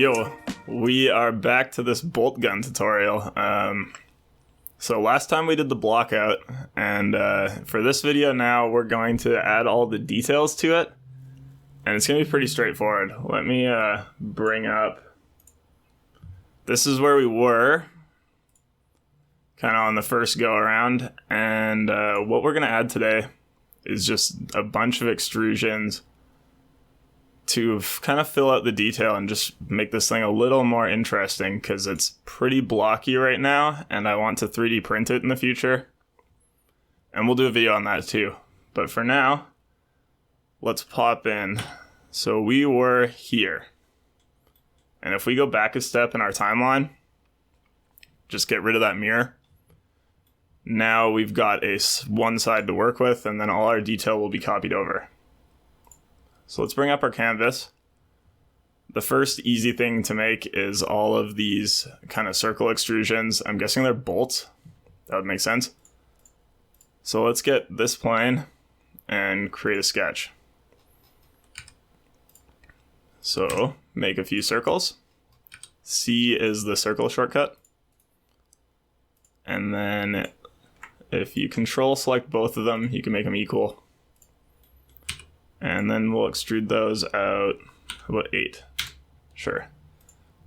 Yo, we are back to this Boltgun tutorial. So last time we did the block out, and for this video now we're going to add all the details to it, and it's going to be pretty straightforward. Let me bring up, this is where we were, kind of on the first go around, and what we're going to add today is just a bunch of extrusions to kind of fill out the detail and just make this thing a little more interesting, because it's pretty blocky right now and I want to 3D print it in the future, and we'll do a video on that too. But for now, let's pop in. So we were here, and if we go back a step in our timeline, just get rid of that mirror. Now we've got one side to work with, and then all our detail will be copied over. So let's bring up our canvas. The first easy thing to make is all of these kind of circle extrusions. I'm guessing they're bolts. That would make sense. So let's get this plane and create a sketch. So make a few circles. C is the circle shortcut. And then if you control select both of them, you can make them equal. And then we'll extrude those out about 8. Sure.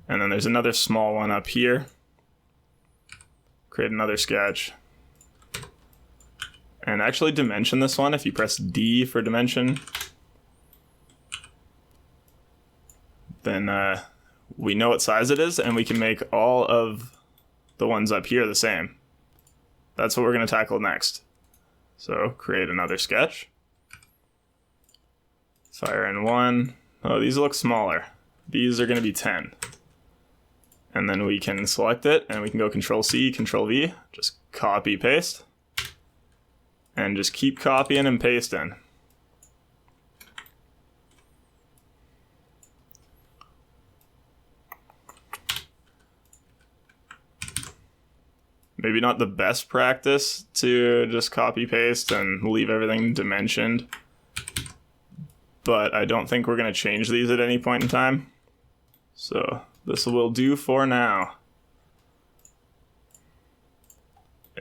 And then there's another small one up here. Create another sketch. And actually dimension this one if you press D for dimension. Then we know what size it is, and we can make all of the ones up here the same. That's what we're going to tackle next. So create another sketch. Fire in 1. Oh, these look smaller. These are going to be 10. And then we can select it, and we can go Control C, Control V, just copy, paste, and just keep copying and pasting. Maybe not the best practice to just copy, paste, and leave everything dimensioned, but I don't think we're going to change these at any point in time. So this will do for now.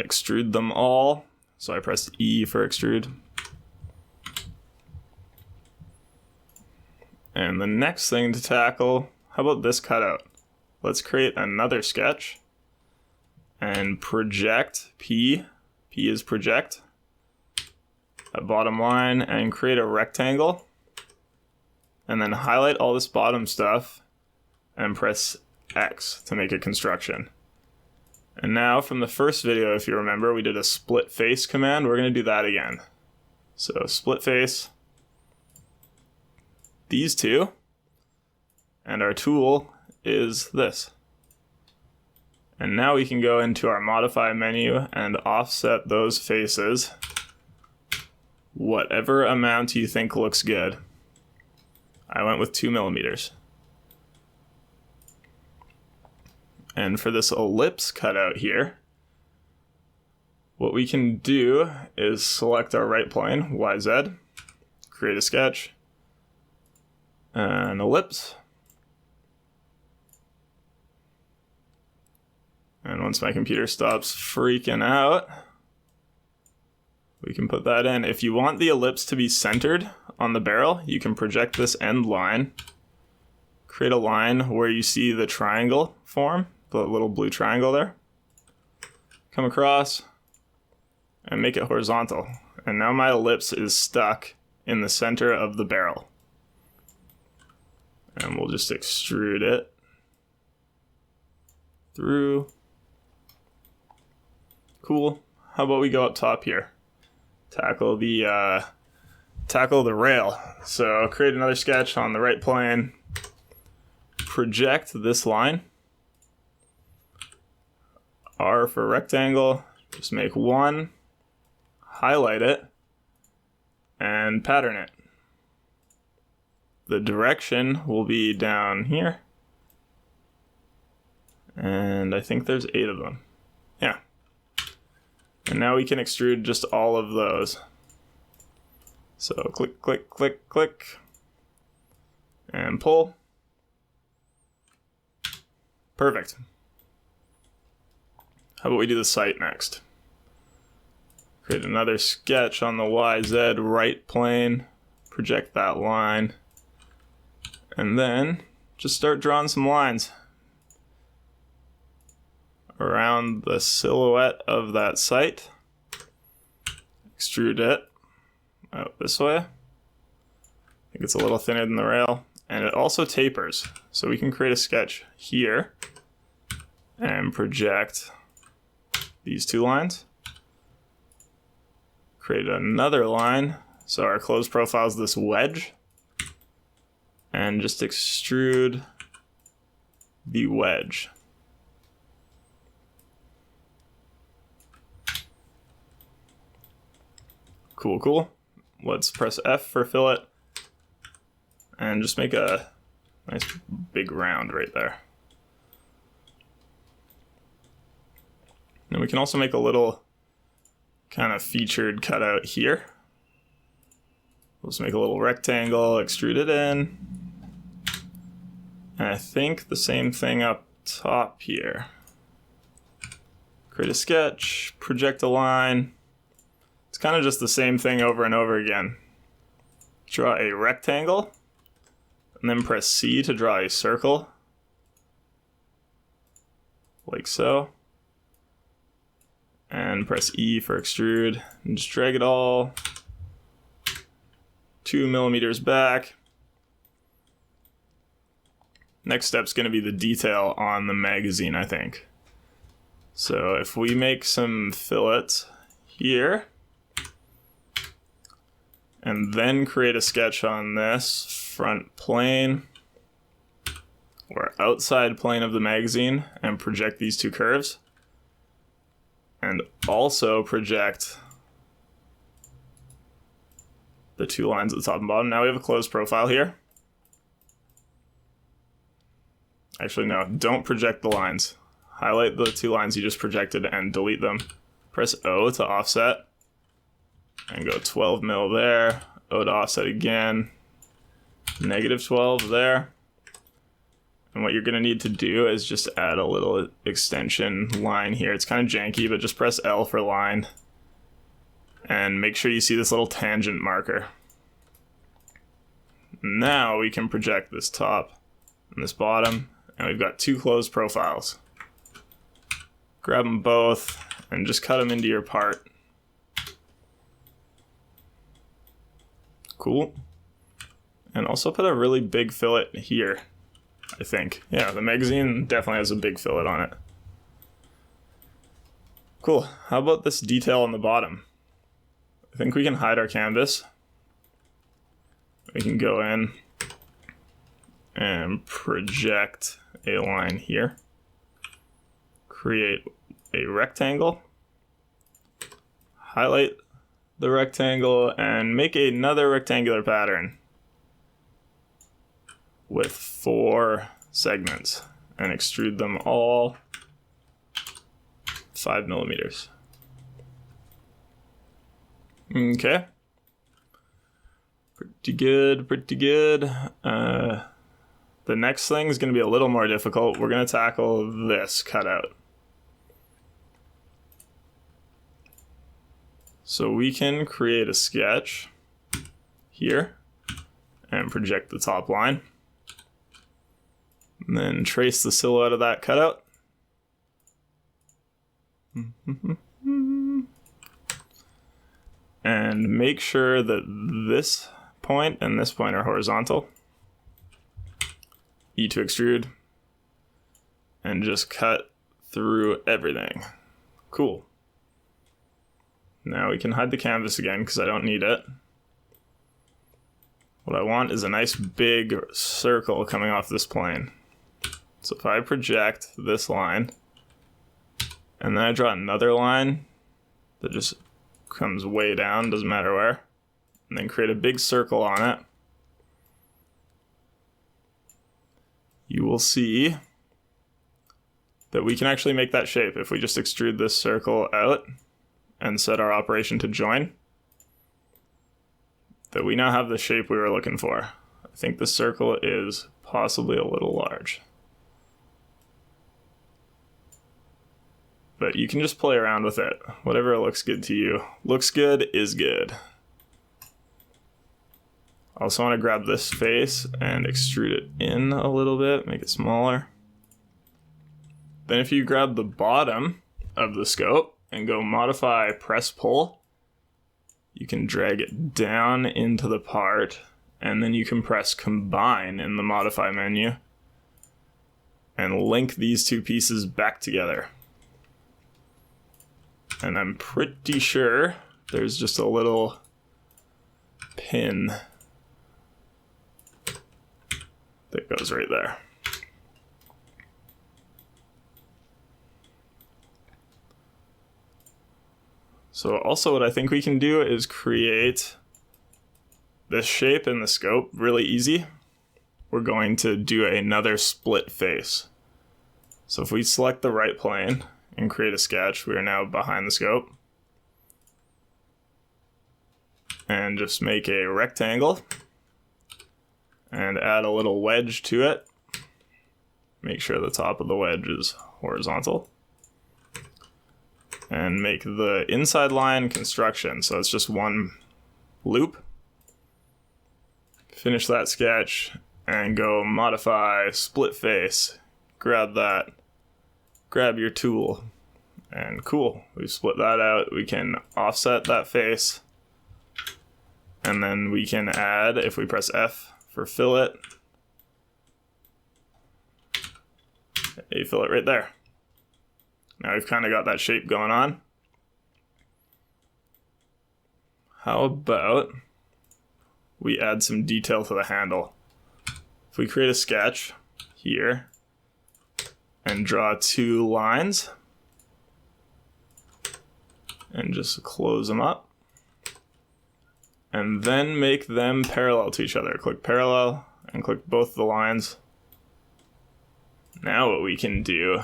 Extrude them all. So I pressed E for extrude. And the next thing to tackle, how about this cutout? Let's create another sketch and project P. P is project. A bottom line, and create a rectangle. And then highlight all this bottom stuff and press X to make a construction. And now from the first video, if you remember, we did a split face command. We're going to do that again. So split face, these two, and our tool is this. And now we can go into our modify menu and offset those faces whatever amount you think looks good. I went with 2 millimeters. And for this ellipse cutout here, what we can do is select our right plane, YZ, create a sketch, an ellipse. And once my computer stops freaking out, we can put that in. If you want the ellipse to be centered on the barrel, you can project this end line, create a line where you see the triangle form, the little blue triangle there, come across and make it horizontal. And now my ellipse is stuck in the center of the barrel. And we'll just extrude it through. Cool. How about we go up top here? Tackle the rail. So create another sketch on the right plane. Project this line. R for rectangle. Just make one. Highlight it. And pattern it. The direction will be down here. And I think there's 8 of them. Yeah. And now we can extrude just all of those. So click, click, click, click, and pull. Perfect. How about we do the sight next? Create another sketch on the YZ right plane, project that line, and then just start drawing some lines around the silhouette of that sight. Extrude it out this way. I think it's a little thinner than the rail, and it also tapers. So we can create a sketch here and project these two lines. Create another line, so our closed profile is this wedge, and just extrude the wedge. Cool, cool. Let's press F for fillet, and just make a nice big round right there. And we can also make a little kind of featured cutout here. Let's make a little rectangle, extrude it in. And I think the same thing up top here. Create a sketch, project a line. It's kind of just the same thing over and over again. Draw a rectangle, and then press C to draw a circle, like so. And press E for extrude, and just drag it all 2 millimeters back. Next step's going to be the detail on the magazine, I think. So if we make some fillets here, and then create a sketch on this front plane or outside plane of the magazine and project these two curves, and also project the two lines at the top and bottom. Now we have a closed profile here. Actually, no, don't project the lines. Highlight the two lines you just projected and delete them. Press O to offset and go 12 mil there. O to offset again. -12 there. And what you're going to need to do is just add a little extension line here. It's kind of janky, but just press L for line. And make sure you see this little tangent marker. Now we can project this top and this bottom. And we've got two closed profiles. Grab them both and just cut them into your part. Cool. And also put a really big fillet here, I think. Yeah, the magazine definitely has a big fillet on it. Cool. How about this detail on the bottom? I think we can hide our canvas. We can go in and project a line here. Create a rectangle. Highlight the rectangle and make another rectangular pattern with 4 segments and extrude them all 5 millimeters. Okay. Pretty good, pretty good. The next thing is going to be a little more difficult. We're going to tackle this cutout. So we can create a sketch here and project the top line. And then trace the silhouette of that cutout. And make sure that this point and this point are horizontal. E to extrude. And just cut through everything. Cool. Now we can hide the canvas again because I don't need it. What I want is a nice big circle coming off this plane. So if I project this line, and then I draw another line that just comes way down, doesn't matter where, and then create a big circle on it, you will see that we can actually make that shape if we just extrude this circle out and set our operation to join. That we now have the shape we were looking for. I think the circle is possibly a little large. but you can just play around with it. Whatever looks good to you. Looks good is good. I also want to grab this face and extrude it in a little bit, make it smaller. Then if you grab the bottom of the scope and go modify press pull, you can drag it down into the part, and then you can press combine in the modify menu and link these two pieces back together. And I'm pretty sure there's just a little pin that goes right there. So also what I think we can do is create this shape in the scope really easy. We're going to do another split face. So if we select the right plane and create a sketch, we are now behind the scope. And just make a rectangle and add a little wedge to it. Make sure the top of the wedge is horizontal. And make the inside line construction, so it's just one loop. Finish that sketch and go modify split face. Grab that, grab your tool, and cool, we've split that out. We can offset that face, and then we can add, if we press F for fillet, a fillet right there. Now we've kind of got that shape going on. How about we add some detail to the handle? If we create a sketch here and draw two lines and just close them up and then make them parallel to each other. Click parallel and click both the lines. Now what we can do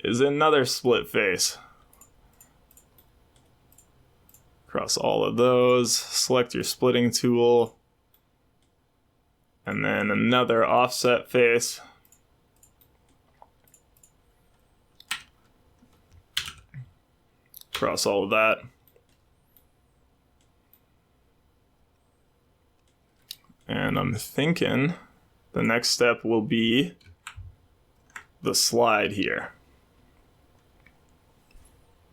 is another split face. Across all of those, select your splitting tool, and then another offset face. Across all of that. And I'm thinking the next step will be the slide here.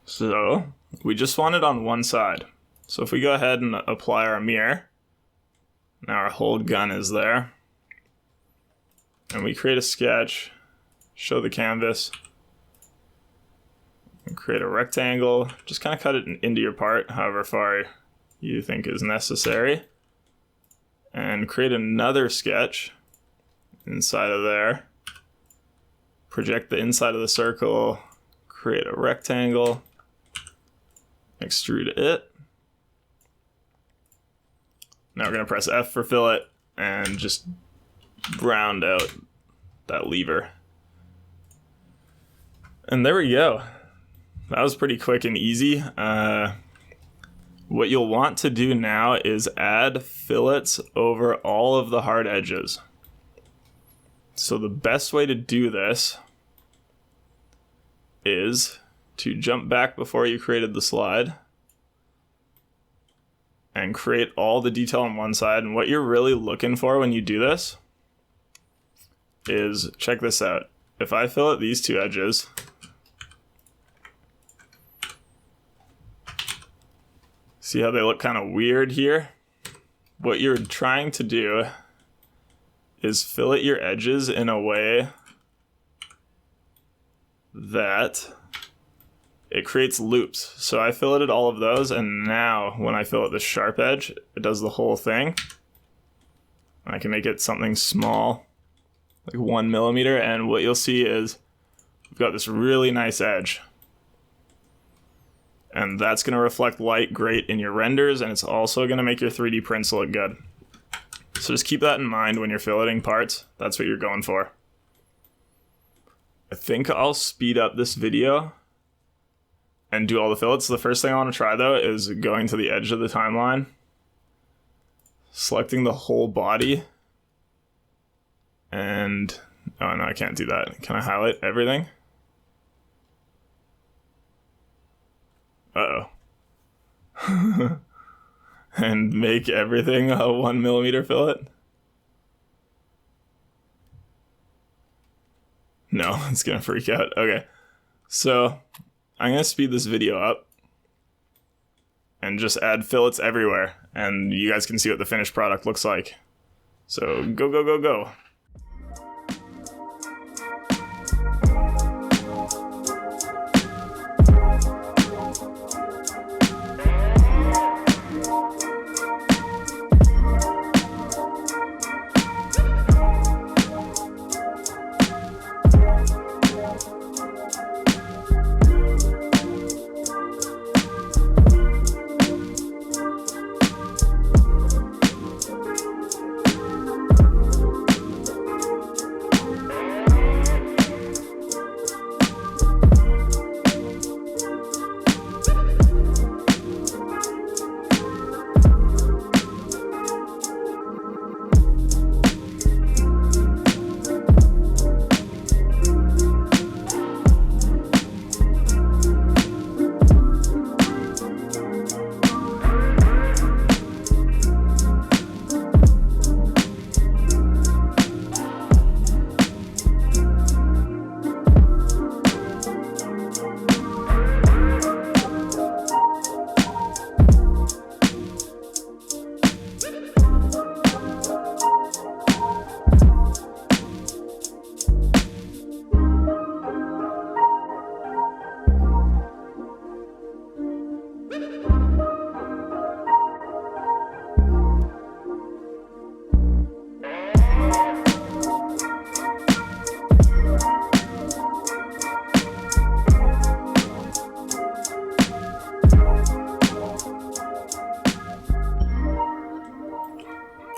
So we just want it on one side. So if we go ahead and apply our mirror, now our whole gun is there. And we create a sketch, show the canvas, and create a rectangle. Just kind of cut it into your part, however far you think is necessary. And create another sketch inside of there. Project the inside of the circle, create a rectangle. Extrude it. Now we're going to press F for fillet and just round out that lever. And there we go. That was pretty quick and easy. What you'll want to do now is add fillets over all of the hard edges. So the best way to do this is to jump back before you created the slide and create all the detail on one side. And what you're really looking for when you do this is, check this out. If I fillet these two edges, see how they look kind of weird here? What you're trying to do is fillet your edges in a way that it creates loops. So I filleted all of those, and now when I fillet the sharp edge, it does the whole thing. I can make it something small, like 1 millimeter, and what you'll see is we've got this really nice edge. And that's going to reflect light great in your renders, and it's also going to make your 3D prints look good. So just keep that in mind when you're filleting parts. That's what you're going for. I think I'll speed up this video and do all the fillets. The first thing I want to try though is going to the edge of the timeline, selecting the whole body, and oh no, I can't do that. Can I highlight everything? Uh-oh. And make everything a 1mm fillet? No, it's gonna freak out. Okay, so I'm gonna speed this video up and just add fillets everywhere, and you guys can see what the finished product looks like. So go, go, go, go.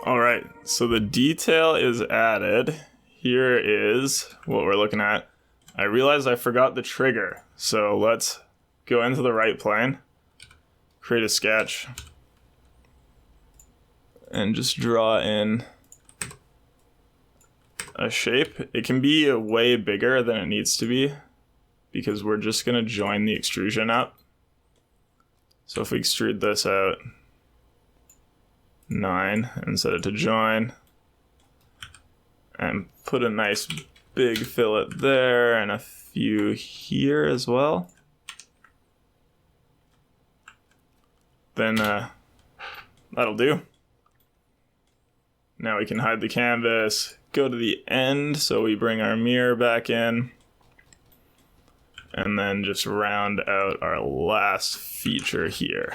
Alright, so the detail is added. Here is what we're looking at. I realized I forgot the trigger, so let's go into the right plane, create a sketch, and just draw in a shape. It can be way bigger than it needs to be because we're just going to join the extrusion up. So if we extrude this out 9 and set it to join, and put a nice big fillet there and a few here as well, then that'll do. Now we can hide the canvas, go to the end, so we bring our mirror back in, and then just round out our last feature here.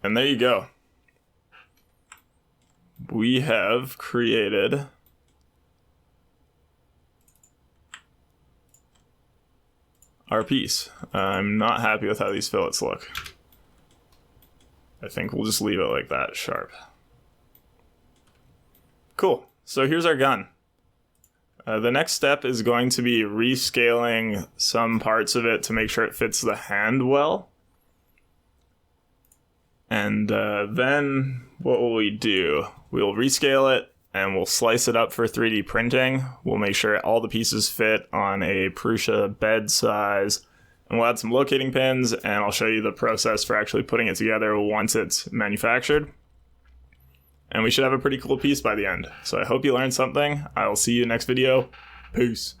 And there you go. We have created our piece. I'm not happy with how these fillets look. I think we'll just leave it like that, sharp. Cool, so here's our gun. The next step is going to be rescaling some parts of it to make sure it fits the hand well. And then what will we do? We'll rescale it and we'll slice it up for 3D printing. We'll make sure all the pieces fit on a Prusa bed size. And we'll add some locating pins, and I'll show you the process for actually putting it together once it's manufactured. And we should have a pretty cool piece by the end. So I hope you learned something. I'll see you next video. Peace.